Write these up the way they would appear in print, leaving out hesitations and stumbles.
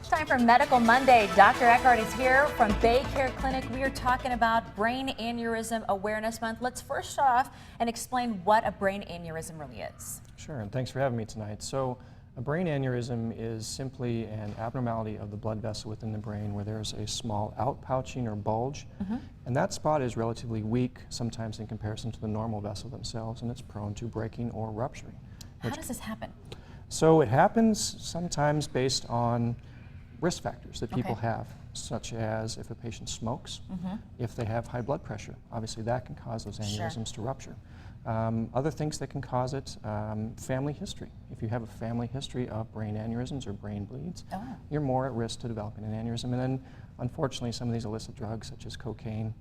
Time for Medical Monday. Dr. Eckhart is here from Bay Care Clinic. We are talking about Brain Aneurysm Awareness Month. Let's first start off and explain what a brain aneurysm really is. Sure, and thanks for having me tonight. So, a brain aneurysm is simply an abnormality of the blood vessel within the brain where there's a small outpouching or bulge, and that spot is relatively weak, sometimes in comparison to the normal vessel themselves, and it's prone to breaking or rupturing. How does this happen? So it happens sometimes based on risk factors that people have, such as if a patient smokes, if they have high blood pressure. Obviously that can cause those aneurysms to rupture. Other things that can cause it, family history. If you have a family history of brain aneurysms or brain bleeds, you're more at risk to developing an aneurysm. And then, unfortunately, some of these illicit drugs, such as cocaine,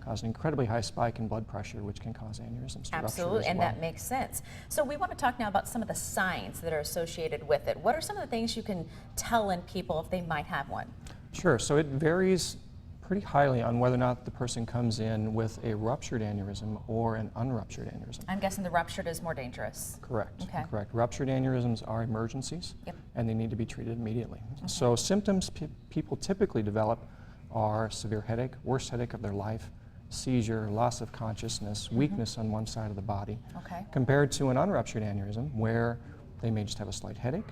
cause an incredibly high spike in blood pressure, which can cause aneurysms to rupture as well. And that makes sense. So we want to talk now about some of the signs that are associated with it. What are some of the things you can tell in people if they might have one? Sure. So it varies pretty highly on whether or not the person comes in with a ruptured aneurysm or an unruptured aneurysm. I'm guessing the ruptured is more dangerous. Correct. Correct. Ruptured aneurysms are emergencies, and they need to be treated immediately. So symptoms people typically develop are severe headache, worst headache of their life, seizure, loss of consciousness, weakness on one side of the body, compared to an unruptured aneurysm where they may just have a slight headache,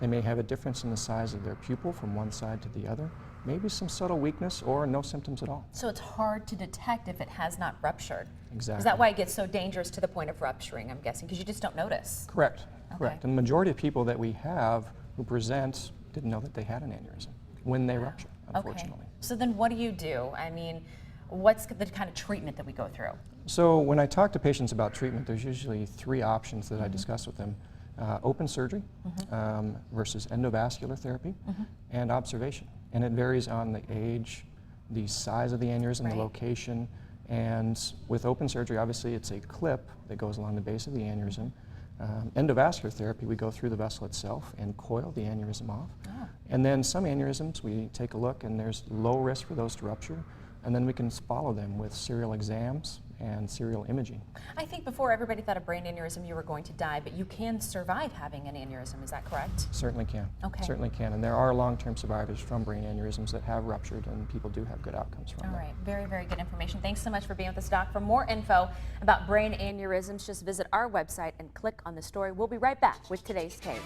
they may have a difference in the size of their pupil from one side to the other, maybe some subtle weakness or no symptoms at all. So it's hard to detect if it has not ruptured. Exactly. Is that why it gets so dangerous to the point of rupturing, I'm guessing, because you just don't notice? Correct. Correct. And the majority of people that we have who present didn't know that they had an aneurysm when they ruptured, unfortunately. So then what do you do? I mean, what's the kind of treatment that we go through? So when I talk to patients about treatment, there's usually three options that I discuss with them. Open surgery versus endovascular therapy and observation. And it varies on the age, the size of the aneurysm, the location, and with open surgery, obviously it's a clip that goes along the base of the aneurysm. Endovascular therapy, we go through the vessel itself and coil the aneurysm off. And then some aneurysms, we take a look and there's low risk for those to rupture, and then we can follow them with serial exams and serial imaging. I think before everybody thought a brain aneurysm you were going to die, but you can survive having an aneurysm, is that correct? Certainly can. Certainly can. And there are long-term survivors from brain aneurysms that have ruptured, and people do have good outcomes from that. All right, very, very good information. Thanks so much for being with us, Doc. For more info about brain aneurysms, just visit our website and click on the story. We'll be right back with today's tape.